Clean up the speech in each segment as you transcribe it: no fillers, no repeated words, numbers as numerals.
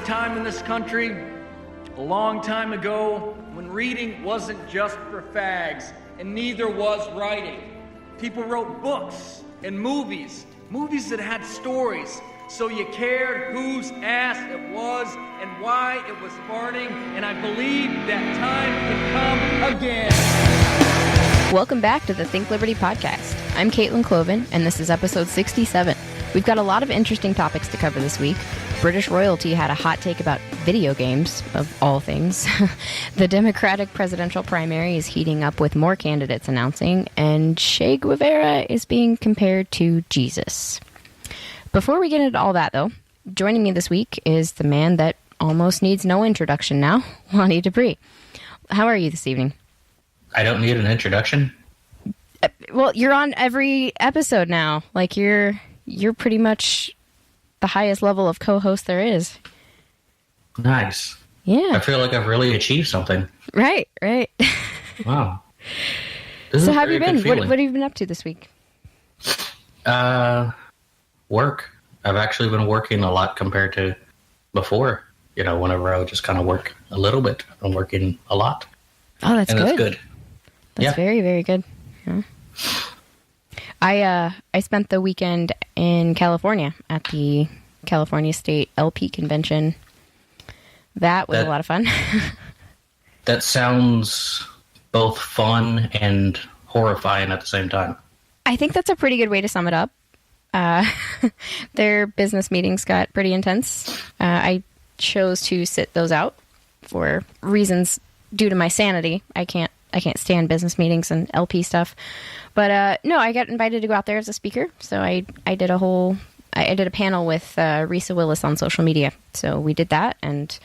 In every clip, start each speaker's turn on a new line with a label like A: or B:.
A: time in this country, a long time ago, when reading wasn't just for fags, and neither was writing. People wrote books and movies that had stories, so you cared whose ass it was and why it was farting, and I believe that time can come again.
B: Welcome back to the Think Liberty podcast. I'm Caitlin Cloven, and this is episode 67. We've got a lot of interesting topics to cover this week. British royalty had a hot take about video games, of all things. The Democratic presidential primary is heating up with more candidates announcing, and Che Guevara is being compared to Jesus. Before we get into all that, though, joining me this week is the man that almost needs no introduction now, Lonnie Dupree. How are you this evening?
C: I don't need an introduction?
B: Well, you're on every episode now. Like, you're pretty much the highest level of co-host there is.
C: Nice.
B: Yeah.
C: I feel like I've really achieved something.
B: Right.
C: Wow.
B: So how have you been? What have you been up to this week?
C: Work. I've actually been working a lot compared to before. You know, whenever I would just kind of work a little bit, I'm working a lot.
B: Oh, that's good.
C: That's good.
B: That's very, very good. Yeah. I spent the weekend in California at the California State LP Convention. That was a lot of fun.
C: That sounds both fun and horrifying at the same time.
B: I think that's a pretty good way to sum it up. Their business meetings got pretty intense. I chose to sit those out for reasons due to my sanity. I can't stand business meetings and LP stuff. But no, I got invited to go out there as a speaker. So I did a panel with Risa Willis on social media. So we did that, and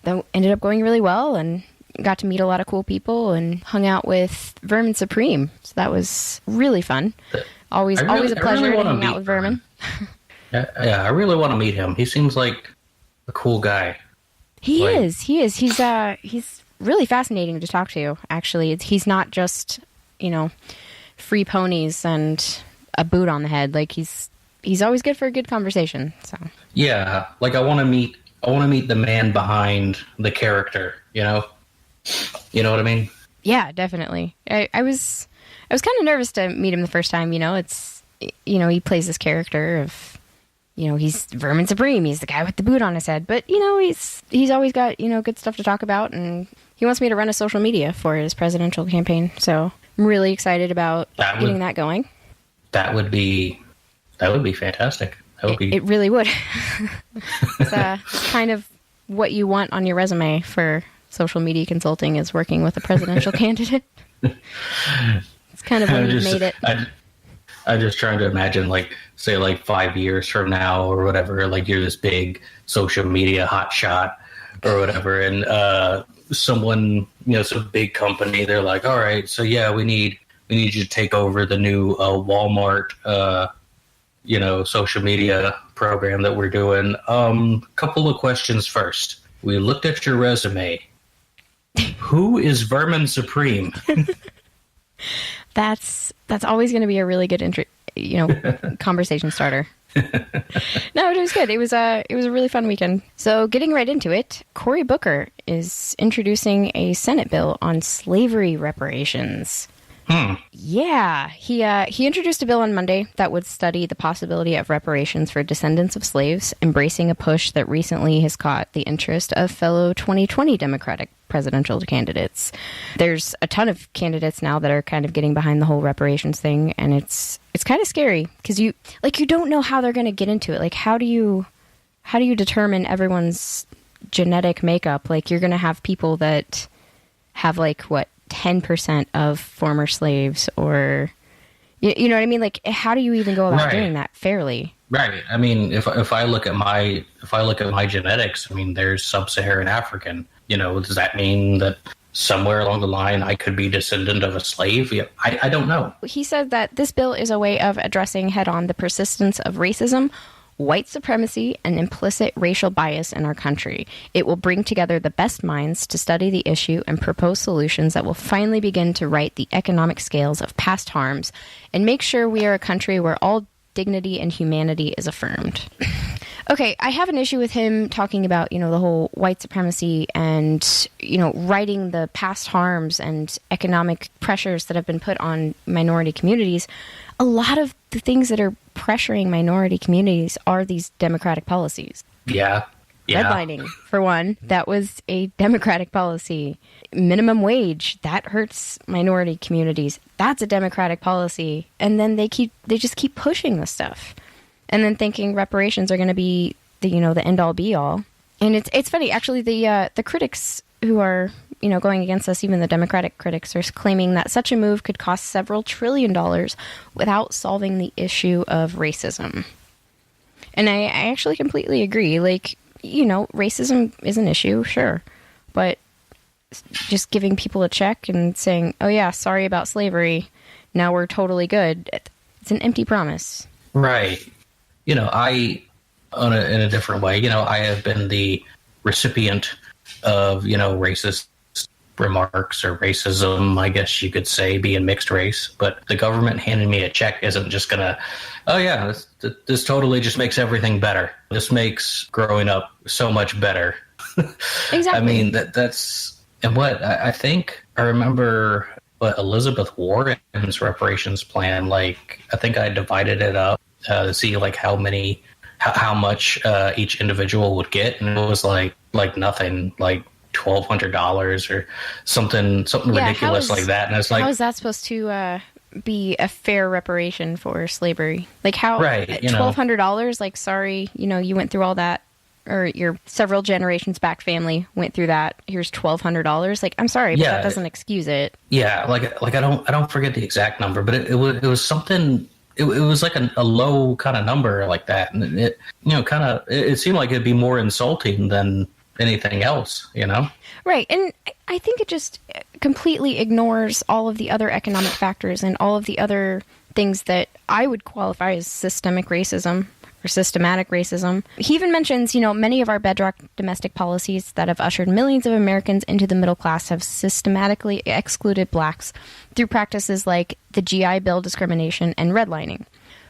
B: that ended up going really well, and got to meet a lot of cool people and hung out with Vermin Supreme. So that was really fun. Always a pleasure to hang out with Vermin.
C: Yeah, I really want to meet him. He seems like a cool guy.
B: He is. He's really fascinating to talk to, actually. He's not just, free ponies and a boot on the head. Like, he's always good for a good conversation. So
C: yeah, like I want to meet the man behind the character, you know what I mean? Yeah,
B: definitely. I was kind of nervous to meet him the first time. It's he plays this character of, he's Vermin Supreme, he's the guy with the boot on his head, but he's always got good stuff to talk about, and he wants me to run a social media for his presidential campaign. So I'm really excited about getting that going.
C: That would be fantastic.
B: It really would. It's kind of what you want on your resume for social media consulting, is working with a presidential candidate. It's kind of when you made it.
C: I'm just trying to imagine, say 5 years from now or whatever, you're this big social media hotshot or whatever, and someone, some big company, they're like, all right, so yeah, we need you to take over the new Walmart, social media program that we're doing. Couple of questions first. We looked at your resume. Who is Vermin Supreme?
B: That's always going to be a really good conversation starter. No, it was good. It was a really fun weekend. So getting right into it, Cory Booker is introducing a Senate bill on slavery reparations. Yeah, he introduced a bill on Monday that would study the possibility of reparations for descendants of slaves, embracing a push that recently has caught the interest of fellow 2020 Democratic presidential candidates. There's a ton of candidates now that are kind of getting behind the whole reparations thing, and it's kind of scary because you don't know how they're going to get into it. Like, how do you determine everyone's genetic makeup? Like, you're going to have people that have 10% of former slaves, or you know what I mean? Like, how do you even go about doing that fairly?
C: Right. I mean, if I look at my genetics, I mean, there's sub-Saharan African. Does that mean that somewhere along the line I could be descendant of a slave? Yeah, I don't know.
B: He said that this bill is a way of addressing head-on the persistence of racism, white supremacy, and implicit racial bias in our country. It will bring together the best minds to study the issue and propose solutions that will finally begin to right the economic scales of past harms and make sure we are a country where all dignity and humanity is affirmed. Okay, I have an issue with him talking about, the whole white supremacy and, righting the past harms and economic pressures that have been put on minority communities. A lot of the things that are pressuring minority communities are these democratic policies.
C: Yeah.
B: Redlining, for one, that was a democratic policy. Minimum wage, that hurts minority communities. That's a democratic policy. And then they just keep pushing this stuff. And then thinking reparations are going to be the end all be all. And it's funny, actually, the critics who are, going against us, even the Democratic critics, are claiming that such a move could cost several $1 trillion without solving the issue of racism. And I actually completely agree. Like, racism is an issue, sure. But just giving people a check and saying, oh yeah, sorry about slavery, now we're totally good, it's an empty promise.
C: Right. I, in a different way, I have been the recipient of, racist remarks or racism, I guess you could say, being mixed race. But the government handing me a check isn't just going to, oh yeah, this totally just makes everything better. This makes growing up so much better.
B: Exactly.
C: I mean, that's, and what I think I remember what Elizabeth Warren's reparations plan, like, I think I divided it up to see like how much each individual would get, and it was like nothing, like $1,200 or something ridiculous like that. And it's like,
B: how is that supposed to be a fair reparation for slavery? Like, how,
C: right,
B: $1,200? Like, sorry, you went through all that, or your several generations back family went through that. Here's $1,200. Like, I'm sorry, but that doesn't excuse it.
C: Yeah, like I don't forget the exact number, but it was something. It was like a low kind of number like that, and it it seemed like it'd be more insulting than anything else,
B: Right, and I think it just completely ignores all of the other economic factors and all of the other things that I would qualify as systemic racism or systematic racism. He even mentions, many of our bedrock domestic policies that have ushered millions of Americans into the middle class have systematically excluded blacks through practices like the GI Bill discrimination and redlining.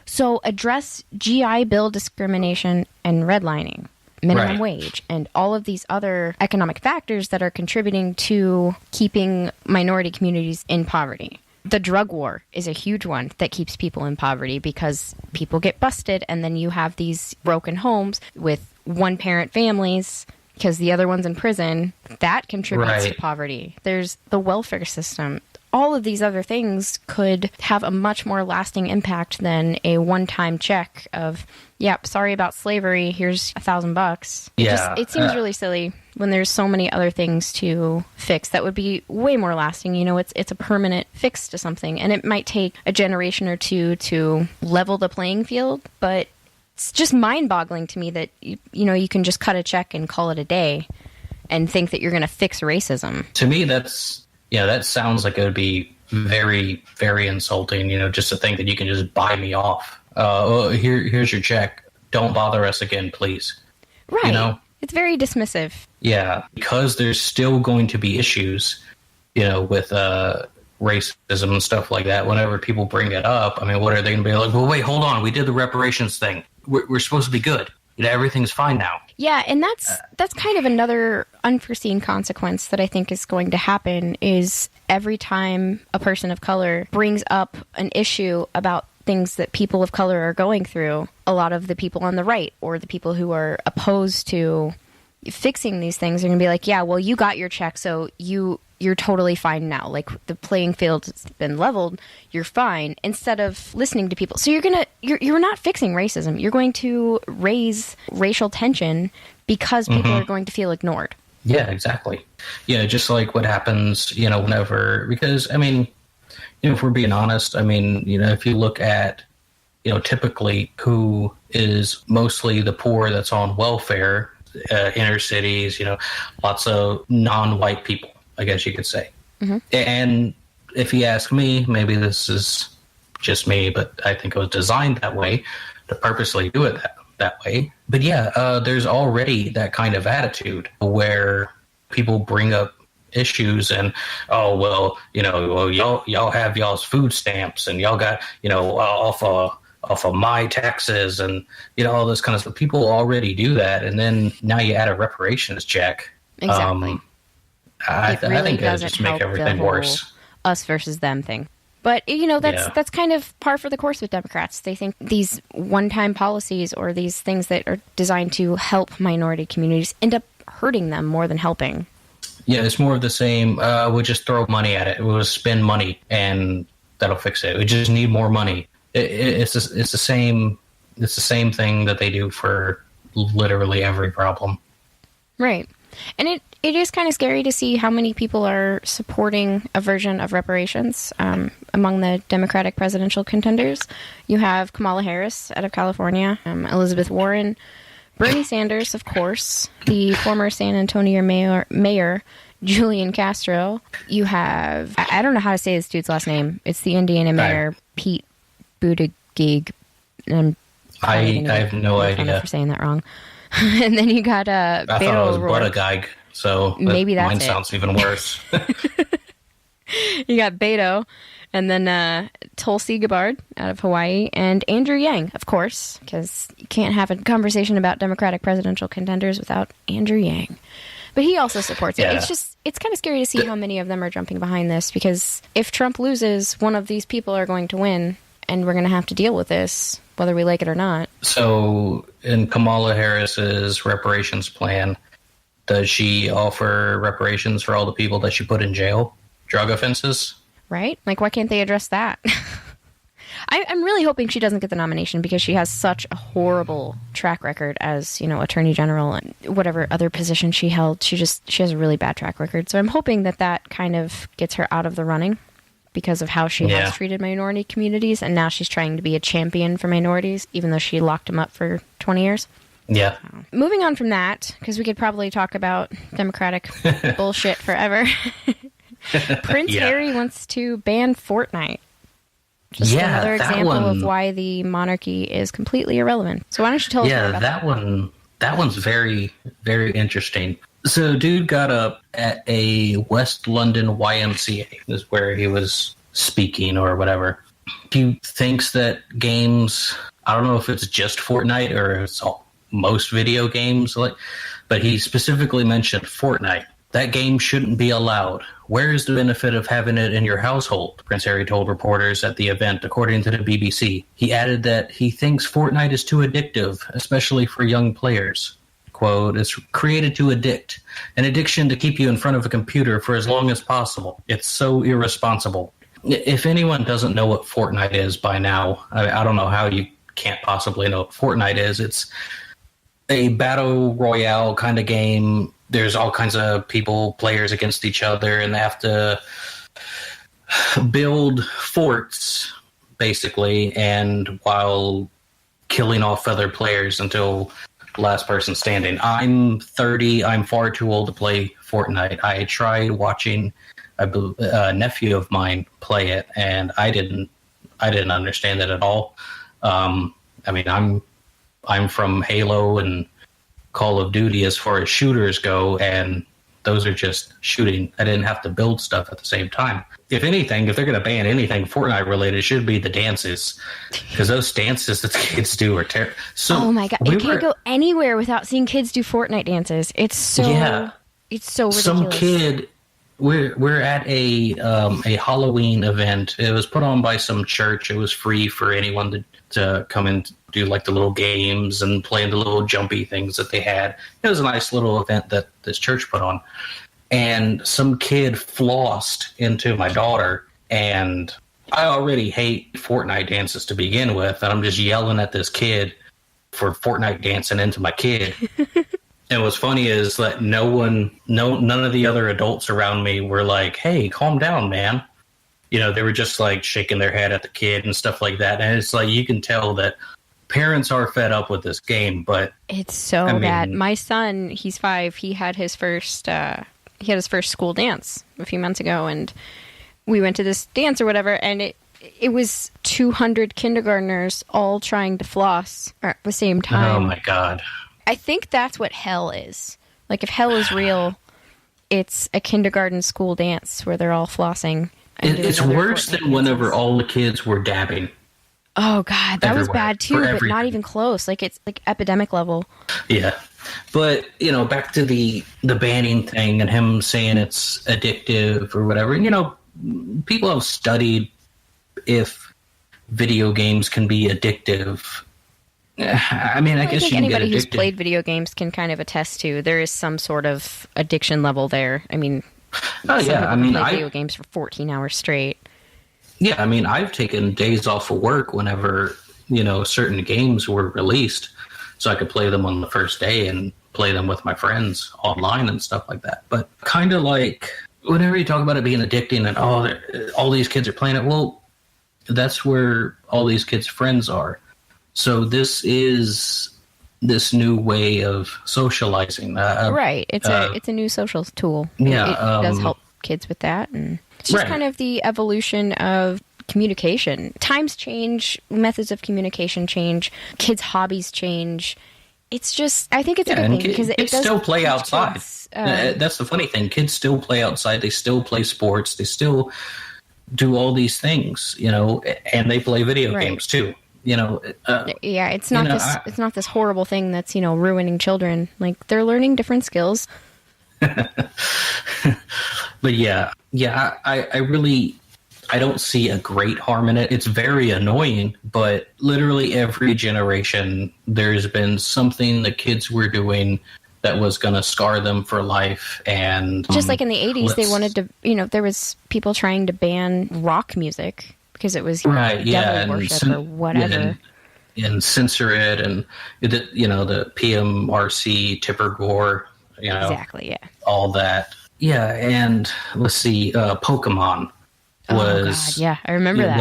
B: So address GI Bill discrimination and redlining, minimum wage, and all of these other economic factors that are contributing to keeping minority communities in poverty. The drug war is a huge one that keeps people in poverty because people get busted, and then you have these broken homes with one-parent families because the other one's in prison. That contributes to poverty. There's the welfare system. All of these other things could have a much more lasting impact than a one-time check of, yep, sorry about slavery, here's $1,000. It seems really silly when there's so many other things to fix that would be way more lasting. It's a permanent fix to something, and it might take a generation or two to level the playing field, but it's just mind-boggling to me that you can just cut a check and call it a day and think that you're going to fix racism.
C: To me, that sounds like it would be very, very insulting, just to think that you can just buy me off. Here's your check. Don't bother us again, please.
B: Right. It's very dismissive.
C: Yeah, because there's still going to be issues, with racism and stuff like that. Whenever people bring it up, I mean, what are they going to be like? Well, wait, hold on. We did the reparations thing. We're supposed to be good. Everything's fine now.
B: Yeah, and that's kind of another unforeseen consequence that I think is going to happen is every time a person of color brings up an issue about things that people of color are going through, a lot of the people on the right or the people who are opposed to fixing these things are going to be like, yeah, well, you got your check, so you're totally fine now. Like, the playing field's been leveled, you're fine, instead of listening to people. So you're not fixing racism. You're going to raise racial tension because people are going to feel ignored.
C: Yeah, exactly. Yeah, just like what happens, whenever, because, I mean, if we're being honest, I mean, if you look at, typically who is mostly the poor that's on welfare, inner cities, lots of non-white people, I guess you could say. Mm-hmm. And if you ask me, maybe this is just me, but I think it was designed that way to purposely do it that way. But yeah, there's already that kind of attitude where people bring up issues and, oh, well, y'all have y'all's food stamps and y'all got, off off of my taxes and, all this kind of stuff. People already do that. And then now you add a reparations check.
B: Exactly.
C: I think that
B: doesn't
C: just make
B: help
C: everything
B: the whole
C: worse.
B: Us versus them thing. But, that's kind of par for the course with Democrats. They think these one-time policies or these things that are designed to help minority communities end up hurting them more than helping.
C: Yeah, it's more of the same. We'll just throw money at it. We'll spend money, and that'll fix it. We just need more money. It's the same. It's the same thing that they do for literally every problem.
B: Right, and it is kind of scary to see how many people are supporting a version of reparations among the Democratic presidential contenders. You have Kamala Harris out of California, Elizabeth Warren, Bernie Sanders, of course, the former San Antonio mayor Julian Castro. You have, I don't know how to say this dude's last name. It's the Indiana mayor, Pete Buttigieg.
C: I have no idea
B: for saying that wrong. And then you got
C: I thought it was Buttigieg, so
B: maybe that's
C: mine
B: it.
C: sounds even worse.
B: You got Beto, and then Tulsi Gabbard out of Hawaii, and Andrew Yang, of course, because you can't have a conversation about Democratic presidential contenders without Andrew Yang. But he also supports it.
C: Yeah.
B: It's kind of scary to see how many of them are jumping behind this, because if Trump loses, one of these people are going to win, and we're going to have to deal with this, whether we like it or not.
C: So, in Kamala Harris's reparations plan, does she offer reparations for all the people that she put in jail? Drug offenses?
B: Right? Like, why can't they address that? I'm really hoping she doesn't get the nomination, because she has such a horrible track record as, Attorney General and whatever other position she held. She has a really bad track record. So I'm hoping that kind of gets her out of the running because of how she has treated minority communities. And now she's trying to be a champion for minorities, even though she locked them up for 20 years.
C: Yeah.
B: Moving on from that, because we could probably talk about Democratic bullshit forever. Prince Harry wants to ban Fortnite. Just another example of why the monarchy is completely irrelevant. So why don't you tell us more about that?
C: That one's very, very interesting. So dude got up at a West London YMCA, is where he was speaking or whatever. He thinks that games, I don't know if it's just Fortnite or it's most video games, but he specifically mentioned Fortnite. That game shouldn't be allowed. Where is the benefit of having it in your household? Prince Harry told reporters at the event, according to the BBC. He added that he thinks Fortnite is too addictive, especially for young players. Quote, it's created to addict, an addiction to keep you in front of a computer for as long as possible. It's so irresponsible. If anyone doesn't know what Fortnite is by now, I don't know how you can't possibly know what Fortnite is. It's a battle royale kind of game. There's all kinds of players against each other, and they have to build forts, basically, and while killing off other players until last person standing. I'm 30. I'm far too old to play Fortnite. I tried watching a nephew of mine play it, and I didn't understand it at all. I'm from Halo and Call of Duty as far as shooters go, and those are just shooting. I didn't have to build stuff at the same time. If anything, if they're going to ban anything Fortnite related, it should be the dances, because those dances that the kids do are terrible. So
B: oh my god, you can't go anywhere without seeing kids do Fortnite dances. It's so ridiculous.
C: Some kid. We're at a Halloween event. It was put on by some church. It was free for anyone to come and do like the little games and play the little jumpy things that they had. It was a nice little event that this church put on. And some kid flossed into my daughter, and I already hate Fortnite dances to begin with, and I'm just yelling at this kid for Fortnite dancing into my kid. And what's funny is that none of the other adults around me were like, hey, calm down, man. They were just like shaking their head at the kid and stuff like that. And it's like, you can tell that parents are fed up with this game, but
B: it's so bad. My son, he's 5. He had his first school dance a few months ago, and we went to this dance or whatever, and it was 200 kindergartners all trying to floss at the same time.
C: Oh my god.
B: I think that's what hell is. Like, if hell is real, it's a kindergarten school dance where they're all flossing.
C: It's worse than whenever all the kids were dabbing.
B: Oh God, that was
C: everywhere,
B: bad too,
C: for
B: but not
C: everything.
B: even close. Like it's like epidemic level.
C: Yeah. But, back to the banning thing and him saying it's addictive or whatever. People have studied if video games can be addictive. I mean, I guess
B: think
C: you can get
B: anybody who's
C: addicted.
B: played video games can kind of attest to there is some sort of addiction level there. I mean,
C: Oh,
B: some
C: yeah.
B: people
C: I
B: can
C: mean,
B: play video games for 14 hours straight.
C: Yeah, I mean, I've taken days off of work whenever, certain games were released so I could play them on the first day and play them with my friends online and stuff like that. But kind of like whenever you talk about it being addicting and, all these kids are playing it, well, that's where all these kids' friends are. So this is this new way of socializing.
B: Right. It's a new social tool.
C: Yeah,
B: It does help kids with that. And it's just
C: Right.
B: kind of the evolution of communication. Times change, methods of communication change, kids' hobbies change. It's just, I think it's a good
C: and
B: thing because it
C: kids
B: does
C: still play
B: teach
C: outside.
B: kids,
C: That's the funny thing. Kids still play outside. They still play sports. They still do all these things, and they play video
B: Right.
C: games too.
B: Yeah, it's not it's not this horrible thing that's, ruining children. Like they're learning different skills.
C: But I don't see a great harm in it. It's very annoying, but literally every generation, there's been something the kids were doing that was going to scar them for life. And
B: Just like in the 80s, they
C: let's-
B: wanted to, there was people trying to ban rock music because it was
C: right, yeah,
B: devil
C: and
B: worship or whatever.
C: and censor it, and the PMRC, Tipper Gore,
B: Exactly, yeah.
C: all that. Yeah, and let's see, Pokemon
B: Oh,
C: was
B: God, yeah, I remember that.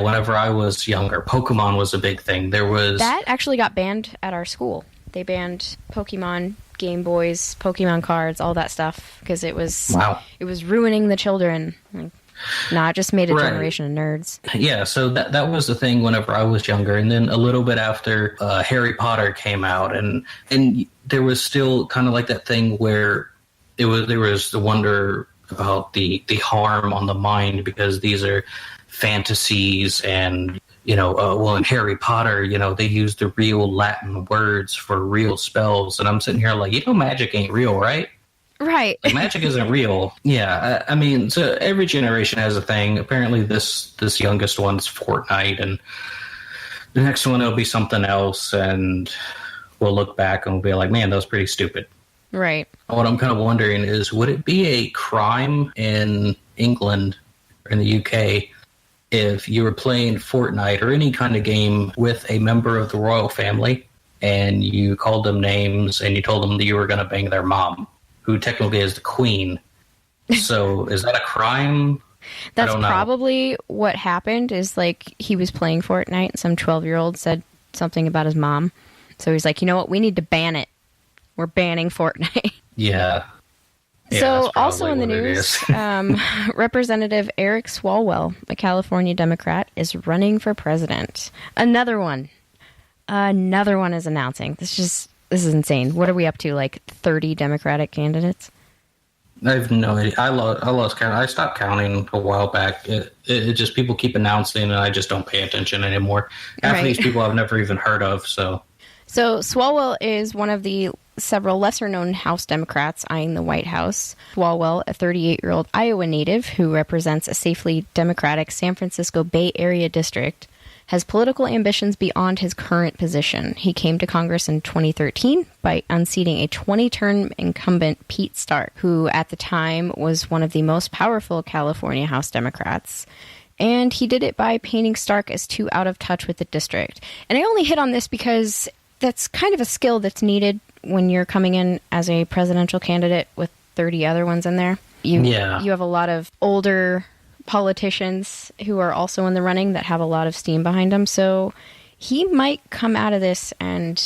C: whenever I was younger, Pokemon was a big thing. There was
B: That actually got banned at our school. They banned Pokemon Game Boys, Pokemon cards, all that stuff because it was it was ruining the children. Like, it just made a
C: Right.
B: generation of nerds.
C: Yeah, so that was the thing whenever I was younger, and then a little bit after Harry Potter came out, and there was still kind of like that thing where there was the wonder about the harm on the mind because these are fantasies, and in Harry Potter, they use the real Latin words for real spells, and I'm sitting here like, magic ain't real, right?
B: Right.
C: Like, magic isn't real. Yeah, I mean, so every generation has a thing. Apparently, this youngest one's Fortnite, and the next one will be something else, and we'll look back and we'll be like, man, that was pretty stupid.
B: Right.
C: What I'm kind of wondering is, would it be a crime in England or in the UK if you were playing Fortnite or any kind of game with a member of the royal family and you called them names and you told them that you were going to bang their mom, who technically is the queen? So is that a crime?
B: That's
C: I don't know.
B: probably what happened is like he was playing Fortnite and some 12-year-old said something about his mom. So he's like, you know what? We need to ban it. We're banning Fortnite.
C: Yeah.
B: So
C: that's
B: also
C: probably
B: in the
C: what it
B: news,
C: is.
B: Representative Eric Swalwell, a California Democrat, is running for president. Another one is announcing. This is insane. What are we up to? Like 30 Democratic candidates?
C: I have no idea. I lost count. I stopped counting a while back. It just, people keep announcing, and I just don't pay attention anymore. Half of
B: Right.
C: these people I've never even heard of. So
B: Swalwell is one of the several lesser-known House Democrats eyeing the White House. Swalwell, a 38-year-old Iowa native who represents a safely Democratic San Francisco Bay Area district, has political ambitions beyond his current position. He came to Congress in 2013 by unseating a 20-term incumbent, Pete Stark, who at the time was one of the most powerful California House Democrats. And he did it by painting Stark as too out of touch with the district. And I only hit on this because that's kind of a skill that's needed when you're coming in as a presidential candidate with 30 other ones in there. You have a lot of older politicians who are also in the running that have a lot of steam behind them. So he might come out of this and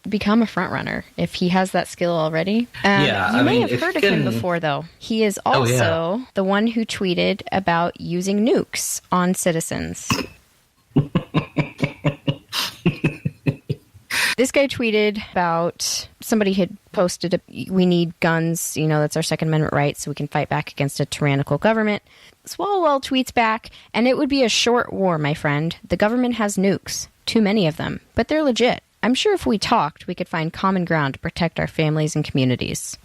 B: become a front runner if he has that skill already. You may have heard of him before, though. He is also the one who tweeted about using nukes on citizens. This guy tweeted about somebody had posted, we need guns, that's our Second Amendment right, so we can fight back against a tyrannical government. Swalwell tweets back, and it would be a short war, my friend. The government has nukes, too many of them, but they're legit. I'm sure if we talked, we could find common ground to protect our families and communities.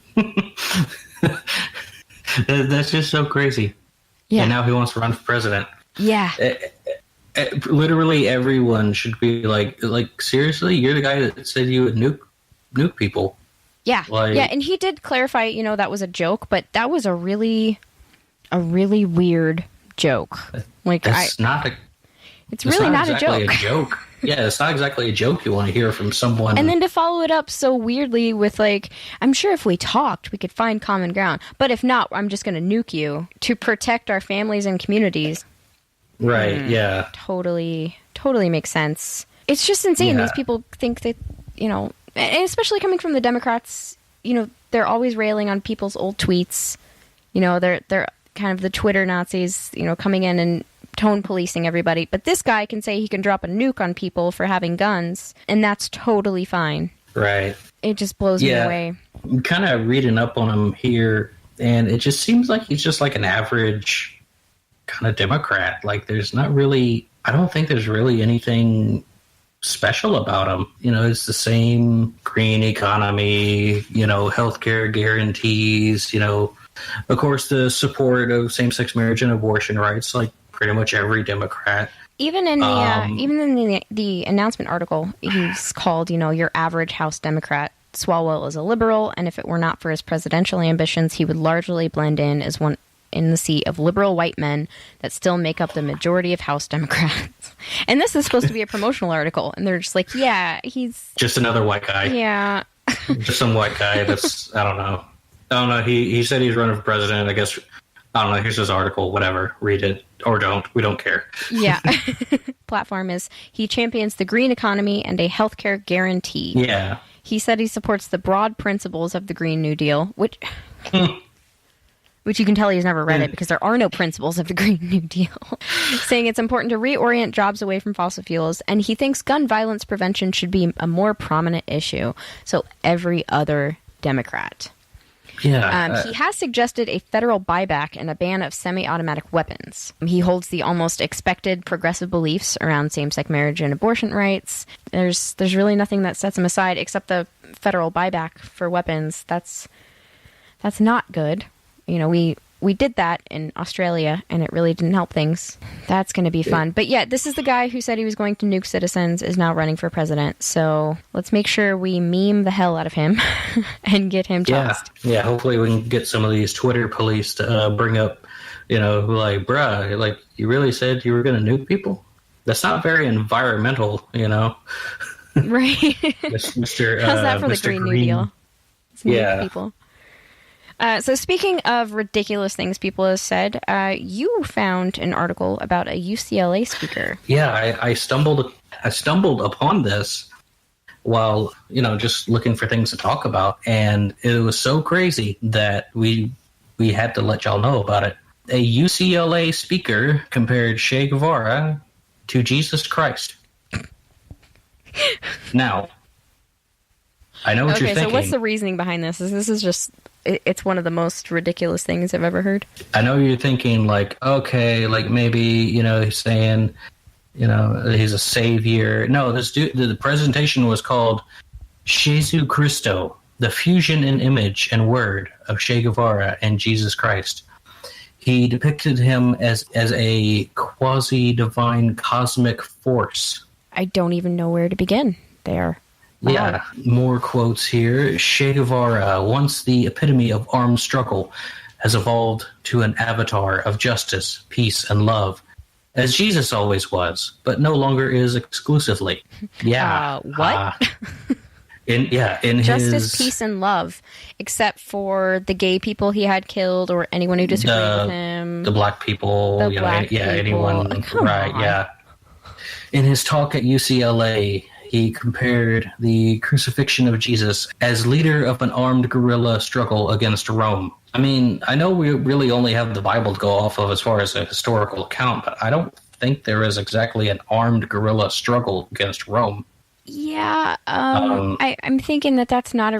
C: That's just so crazy. Yeah. And now he wants to run for president.
B: Yeah.
C: Literally everyone should be like, seriously? You're the guy that said you would nuke people.
B: Yeah. Yeah, and he did clarify, that was a joke, but that was a really weird joke.
C: It's
B: really not
C: exactly
B: a
C: joke. Yeah, it's not exactly a joke you want to hear from someone.
B: And then to follow it up so weirdly with I'm sure if we talked, we could find common ground. But if not, I'm just going to nuke you to protect our families and communities.
C: Right, yeah.
B: Totally makes sense. It's just insane. Yeah. These people think that, and especially coming from the Democrats, they're always railing on people's old tweets. They're kind of the Twitter Nazis, coming in and tone policing everybody. But this guy can say he can drop a nuke on people for having guns, and that's totally fine.
C: Right.
B: It just blows me away.
C: I'm kind of reading up on him here, and it just seems like he's just like an average kind of Democrat. There's not really, I don't think there's really anything special about him. It's the same green economy, healthcare guarantees, of course, the support of same-sex marriage and abortion rights, like pretty much every Democrat.
B: Even in the announcement article, he's called, your average House Democrat. Swalwell is a liberal, and if it were not for his presidential ambitions, he would largely blend in as one in the seat of liberal white men that still make up the majority of House Democrats. And this is supposed to be a promotional article, and they're just like, yeah, he's
C: just another white guy.
B: Yeah.
C: Just some white guy that's, I don't know. He said he's running for president. I guess, I don't know. Here's his article. Whatever. Read it or don't. We don't care.
B: Yeah. Platform is he champions the green economy and a healthcare guarantee.
C: Yeah.
B: He said he supports the broad principles of the Green New Deal, which you can tell he's never read it because there are no principles of the Green New Deal, saying it's important to reorient jobs away from fossil fuels, and he thinks gun violence prevention should be a more prominent issue. So every other Democrat.
C: Yeah.
B: He has suggested a federal buyback and a ban of semi-automatic weapons. He holds the almost expected progressive beliefs around same-sex marriage and abortion rights. There's really nothing that sets him aside except the federal buyback for weapons. That's not good. We did that in Australia, and it really didn't help things. That's going to be fun. But yeah, this is the guy who said he was going to nuke citizens is now running for president. So let's make sure we meme the hell out of him and get him tossed.
C: Yeah, hopefully we can get some of these Twitter police to bring up, bruh, you really said you were going to nuke people? That's not very environmental,
B: Right.
C: Mr.
B: How's that for
C: Mr.
B: the Green New Deal? It's nuke people. So speaking of ridiculous things people have said, you found an article about a UCLA speaker.
C: Yeah, I stumbled upon this while, just looking for things to talk about, and it was so crazy that we had to let y'all know about it. A UCLA speaker compared Che Guevara to Jesus Christ. Now, I know what you're thinking.
B: Okay, so what's the reasoning behind this? This is just... It's one of the most ridiculous things I've ever heard. I know you're thinking,
C: maybe, he's saying, he's a savior. No, this dude, the presentation was called Jesu Christo, the fusion in image and word of Che Guevara and Jesus Christ. He depicted him as a quasi-divine cosmic force.
B: I don't even know where to begin there.
C: Yeah, more quotes here. Che Guevara, once the epitome of armed struggle, has evolved to an avatar of justice, peace, and love, as Jesus always was, but no longer is exclusively. Yeah.
B: What?
C: In
B: justice,
C: his...
B: peace, and love, except for the gay people he had killed or anyone who disagreed with him.
C: The black people. Anyone.
B: Come on.
C: Yeah. In his talk at UCLA... he compared the crucifixion of Jesus as leader of an armed guerrilla struggle against Rome. I mean, I know we really only have the Bible to go off of as far as a historical account, but I don't think there is exactly an armed guerrilla struggle against Rome.
B: Yeah, I'm thinking that's not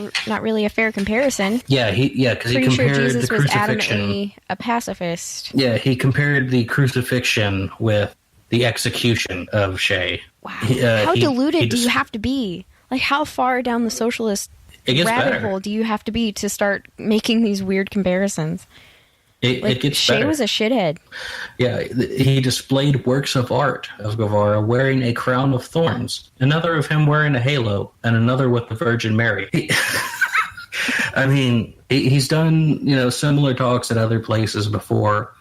B: really a fair comparison.
C: Yeah, because he
B: Pretty sure
C: compared
B: Jesus
C: the
B: was
C: crucifixion.
B: adamantly a pacifist.
C: Yeah, he compared the crucifixion with the execution of Shay.
B: Wow. How deluded do you have to be? Like, how far down the socialist rabbit hole do you have to be to start making these weird comparisons?
C: It gets
B: Shay
C: better.
B: was a shithead.
C: Yeah, he displayed works of art of Guevara wearing a crown of thorns, another of him wearing a halo, and another with the Virgin Mary. I mean, he's done, similar talks at other places before.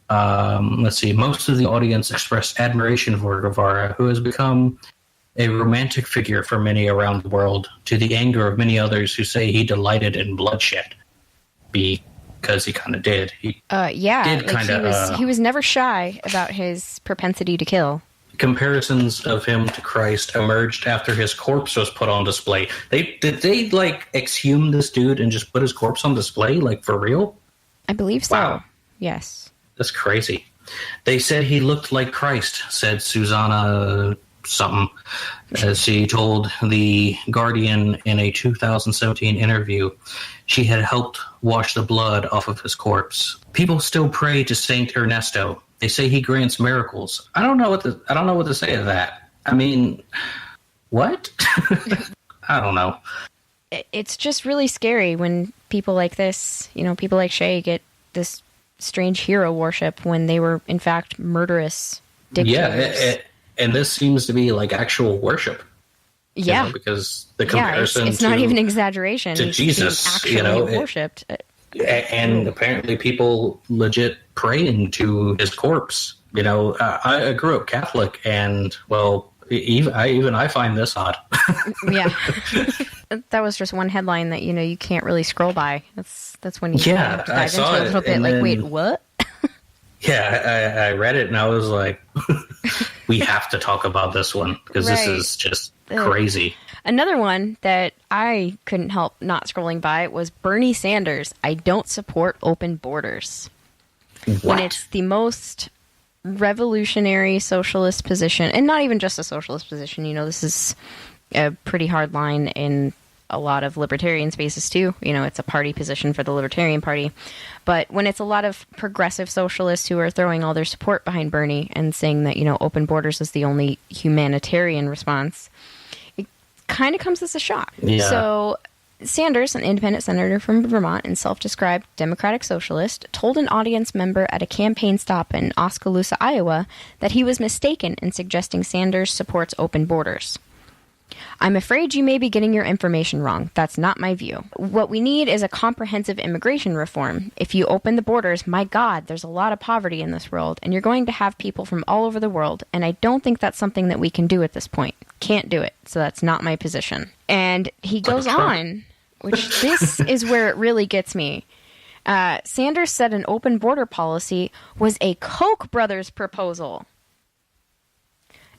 C: Let's see. Most of the audience expressed admiration for Guevara, who has become a romantic figure for many around the world, to the anger of many others who say he delighted in bloodshed. Because he kind of did. He
B: was never shy about his propensity to kill.
C: Comparisons of him to Christ emerged after his corpse was put on display. Did they exhume this dude and just put his corpse on display, for real?
B: I believe so.
C: Wow.
B: Yes.
C: That's crazy. They said he looked like Christ, said Susanna something, as she told The Guardian in a 2017 interview. She had helped wash the blood off of his corpse. People still pray to Saint Ernesto. They say he grants miracles. I don't know what to say to that. I mean, what? I don't know.
B: It's just really scary when people like this, people like Shay, get this strange hero worship when they were in fact murderous dictators.
C: Yeah, and this seems to be actual worship.
B: Yeah,
C: because the comparison
B: it's not even exaggeration
C: to Jesus,
B: actually worshipped.
C: And apparently people legit praying to his corpse. I grew up Catholic, and I find this odd.
B: Yeah, that was just one headline that you can't really scroll by. That's when you have to dive into it a little bit. Wait, what?
C: Yeah, I read it and I was like, we have to talk about this one because This is just crazy.
B: Another one that I couldn't help not scrolling by was Bernie Sanders. I don't support open borders.
C: What?
B: When it's the most revolutionary socialist position, and not even just a socialist position, this is a pretty hard line in a lot of libertarian spaces too. It's a party position for the Libertarian Party. But when it's a lot of progressive socialists who are throwing all their support behind Bernie and saying that, open borders is the only humanitarian response, it kind of comes as a shock.
C: Yeah.
B: So Sanders, an independent senator from Vermont and self-described democratic socialist, told an audience member at a campaign stop in Oskaloosa, Iowa, that he was mistaken in suggesting Sanders supports open borders. I'm afraid you may be getting your information wrong. That's not my view. What we need is a comprehensive immigration reform. If you open the borders, my God, there's a lot of poverty in this world, and you're going to have people from all over the world, and I don't think that's something that we can do at this point. Can't do it, so that's not my position. And he goes on, which this is where it really gets me. Sanders said an open border policy was a Koch brothers proposal.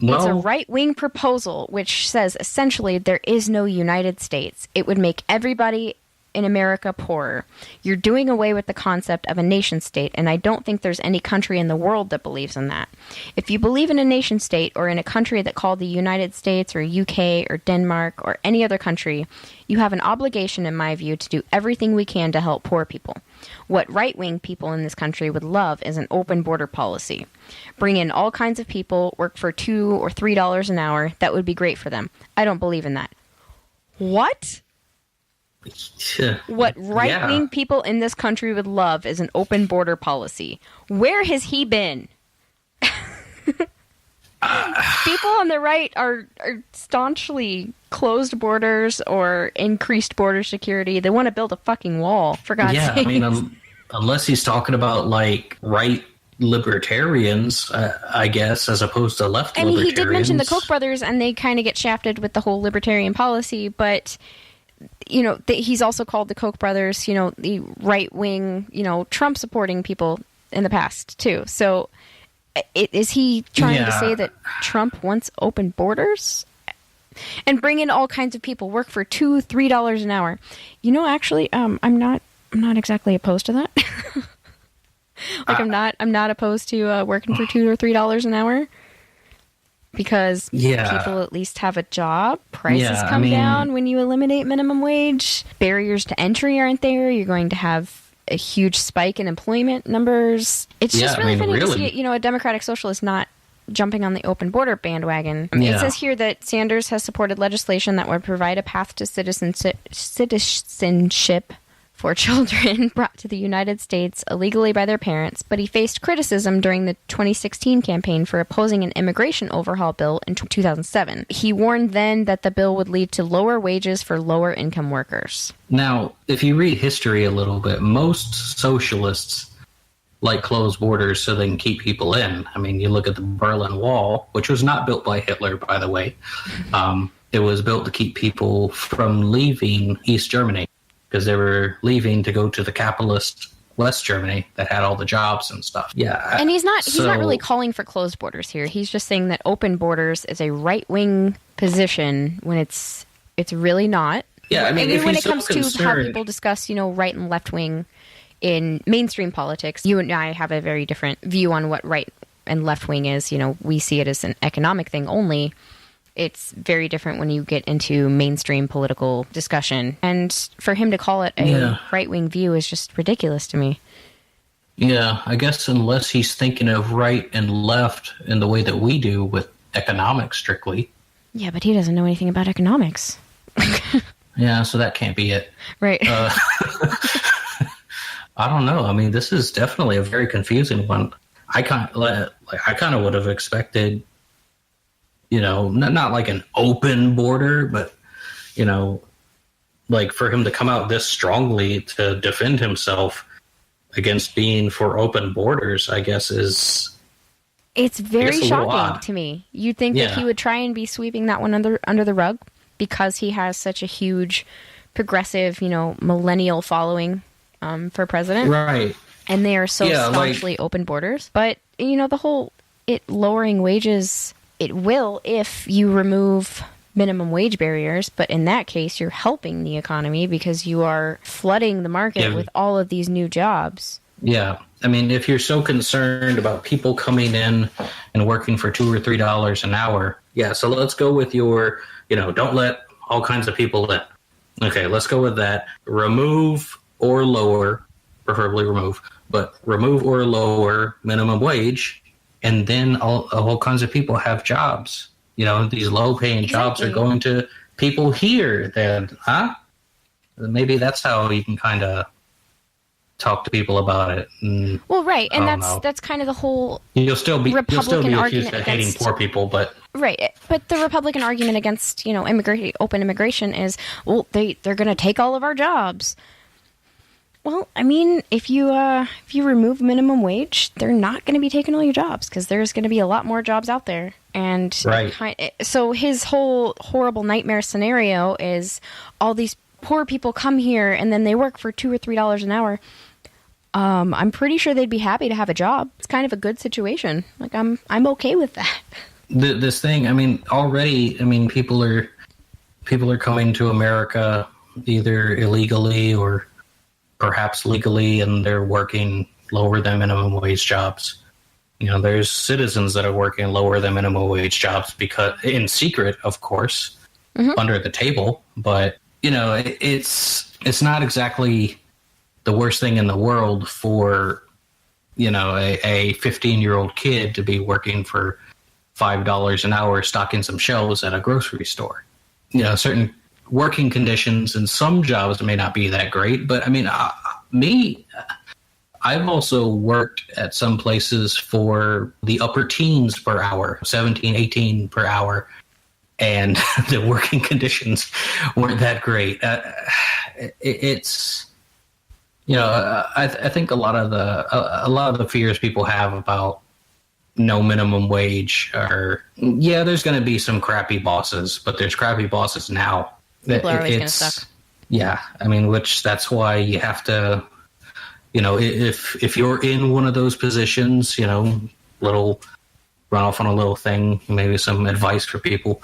B: It's a right-wing proposal which says essentially there is no United States. It would make everybody in America poorer. You're doing away with the concept of a nation-state, and I don't think there's any country in the world that believes in that. If you believe in a nation-state or in a country that called the United States or UK or Denmark or any other country, you have an obligation, in my view, to do everything we can to help poor people. What right-wing people in this country would love is an open border policy. Bring in all kinds of people, work for $2 or $3 an hour. That would be great for them. I don't believe in that. What? What right-wing people in this country would love is an open border policy. Where has he been? People on the right are staunchly closed borders or increased border security. They want to build a fucking wall, for God's sake.
C: I mean, unless he's talking about, right libertarians, I guess, as opposed to left libertarians.
B: I mean, he did mention the Koch brothers, and they kind of get shafted with the whole libertarian policy, but... he's also called the Koch brothers, the right-wing, Trump-supporting people in the past, too. So is he trying to say that Trump wants open borders? And bring in all kinds of people, work for $2, $3 an hour. Actually, I'm not exactly opposed to that. I'm not opposed to working for $2 or $3 an hour. because people at least have a job. Prices come down when you eliminate minimum wage. Barriers to entry aren't there. You're going to have a huge spike in employment numbers. It's just really funny to see, a Democratic Socialist not jumping on the open border bandwagon. It says here that Sanders has supported legislation that would provide a path to citizenship for children brought to the United States illegally by their parents, but he faced criticism during the 2016 campaign for opposing an immigration overhaul bill in 2007. He warned then that the bill would lead to lower wages for lower income workers.
C: Now, if you read history a little bit, most socialists like closed borders so they can keep people in. I mean, you look at the Berlin Wall, which was not built by Hitler, by the way. It was built to keep people from leaving East Germany because they were leaving to go to the capitalist West Germany that had all the jobs and stuff. Yeah.
B: And he's not really calling for closed borders here. He's just saying that open borders is a right-wing position when it's really not.
C: Yeah, I mean,
B: when it comes to how people discuss, right and left wing in mainstream politics, you and I have a very different view on what right and left wing is. We see it as an economic thing only. It's very different when you get into mainstream political discussion. And for him to call it a right wing view is just ridiculous to me.
C: Yeah, I guess unless he's thinking of right and left in the way that we do with economics strictly.
B: Yeah, but he doesn't know anything about economics.
C: Yeah, so that can't be it.
B: Right.
C: I don't know. I mean, this is definitely a very confusing one. I kind of would have expected, not like an open border, but like for him to come out this strongly to defend himself against being for open borders, I guess
B: it's very shocking to me. You'd think that he would try and be sweeping that one under the rug because he has such a huge progressive, millennial following. For president.
C: Right.
B: And they are so staunchly open borders. But, the whole lowering wages, it will if you remove minimum wage barriers. But in that case, you're helping the economy because you are flooding the market with all of these new jobs.
C: Yeah. I mean, if you're so concerned about people coming in and working for $2 or $3 an hour. Yeah. So let's go with your, don't let all kinds of people in. Okay. Let's go with that. Remove or lower, preferably remove, but remove or lower minimum wage, and then all kinds of people have jobs. These low-paying jobs are going to people here. Then, maybe that's how you can kind of talk to people about it.
B: Well, right, and that's kind of the whole.
C: You'll still be accused of hating poor people, but
B: right. But the Republican argument against open immigration is, well, they're going to take all of our jobs. Well, I mean, if you remove minimum wage, they're not going to be taking all your jobs because there's going to be a lot more jobs out there. And so his whole horrible nightmare scenario is all these poor people come here and then they work for $2 or $3 an hour. I'm pretty sure they'd be happy to have a job. It's kind of a good situation. Like I'm okay with that.
C: This thing, I mean, already, people are coming to America either illegally or perhaps legally, and they're working lower than minimum wage jobs. There's citizens that are working lower than minimum wage jobs because in secret, of course, under the table. But it's not exactly the worst thing in the world for a 15-year-old kid to be working for $5 an hour stocking some shelves at a grocery store. Certain working conditions in some jobs may not be that great, but I mean, I've also worked at some places for the upper teens per hour, 17, 18 per hour, and the working conditions weren't that great. It's, I think a lot of the fears people have about no minimum wage are, there's going to be some crappy bosses, but there's crappy bosses now.
B: People are always going to suck.
C: Yeah, I mean, that's why you have to, if you're in one of those positions, little run off on a little thing, maybe some advice for people.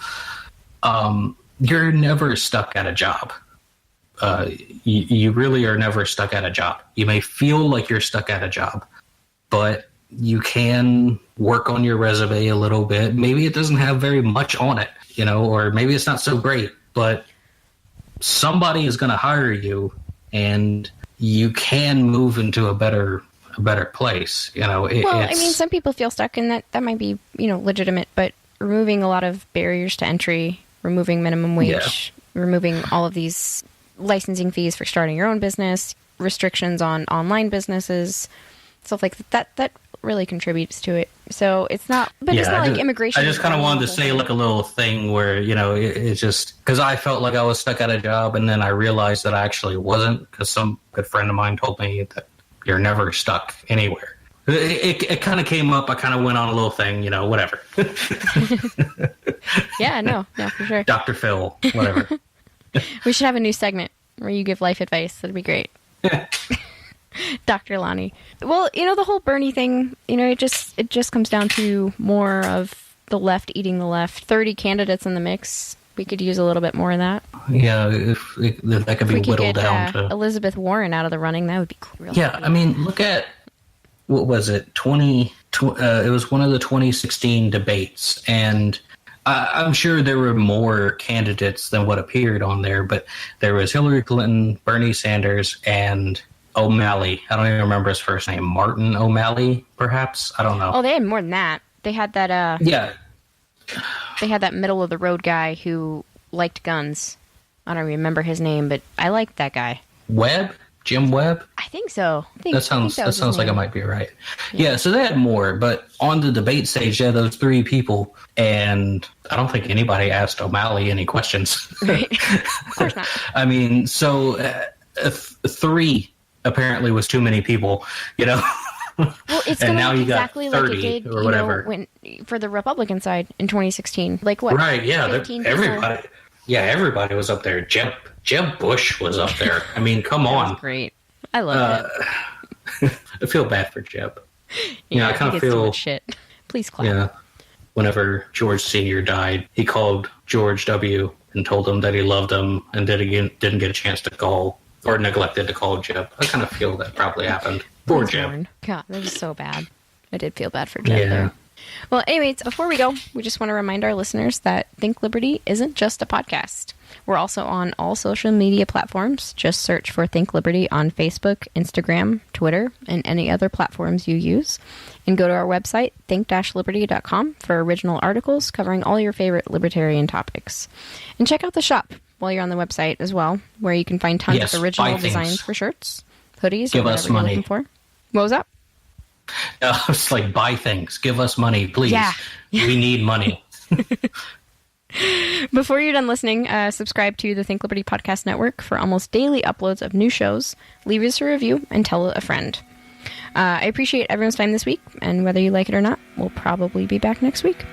C: You're never stuck at a job. You really are never stuck at a job. You may feel like you're stuck at a job, but you can work on your resume a little bit. Maybe it doesn't have very much on it, or maybe it's not so great, but somebody is going to hire you, and you can move into a better place.
B: Some people feel stuck, and that might be, legitimate, but removing a lot of barriers to entry, removing minimum wage, removing all of these licensing fees for starting your own business, restrictions on online businesses, stuff like that really contributes to it. So it's not, but it's not like immigration.
C: I just kind of wanted to say like a little thing where, it's just because I felt like I was stuck at a job, and then I realized that I actually wasn't, because some good friend of mine told me that you're never stuck anywhere. It kind of came up. I kind of went on a little thing, whatever.
B: Yeah, no, for sure.
C: Dr. Phil, whatever.
B: We should have a new segment where you give life advice. That'd be great. Dr. Lonnie. Well, the whole Bernie thing, it just comes down to more of the left eating the left. 30 candidates in the mix. We could use a little bit more of that.
C: Yeah, if that could be whittled down to
B: Elizabeth Warren out of the running. That would be cool.
C: Yeah, I mean, look at, what was it? It was one of the 2016 debates, and I'm sure there were more candidates than what appeared on there, but there was Hillary Clinton, Bernie Sanders, and O'Malley. I don't even remember his first name. Martin O'Malley, perhaps? I don't know.
B: Oh, they had more than that. They had that,
C: yeah.
B: They had that middle of the road guy who liked guns. I don't remember his name, but I liked that guy.
C: Webb? Jim Webb?
B: I think so.
C: That sounds like it might be right. Yeah, so they had more, but on the debate stage, those three people, and I don't think anybody asked O'Malley any questions.
B: Right. Of course not.
C: I mean, so three apparently was too many people,
B: Well, it's going to look exactly like it did,
C: or whatever.
B: When for the Republican side in 2016. Like what?
C: Right, yeah. Everybody was up there. Jeb Bush was up there. I mean, come on.
B: Was great. I love it.
C: I feel bad for Jeb.
B: Yeah,
C: I kind of feel
B: shit. Please clap.
C: Yeah. Whenever George Sr. died, he called George W. and told him that he loved him, and didn't get a chance to call, or neglected to call Jeb. I kind of feel that probably happened. Poor Jeb.
B: God, that was so bad. I did feel bad for Jeb there. Well, anyways, before we go, we just want to remind our listeners that Think Liberty isn't just a podcast. We're also on all social media platforms. Just search for Think Liberty on Facebook, Instagram, Twitter, and any other platforms you use. And go to our website, think-liberty.com, for original articles covering all your favorite libertarian topics. And check out the shop while you're on the website as well, where you can find tons of original designs for shirts, hoodies, or whatever you're looking for. What was that?
C: It's like, buy things. Give us money, please.
B: Yeah.
C: We need money.
B: Before you're done listening, subscribe to the Think Liberty Podcast Network for almost daily uploads of new shows. Leave us a review and tell a friend. I appreciate everyone's time this week, and whether you like it or not, we'll probably be back next week.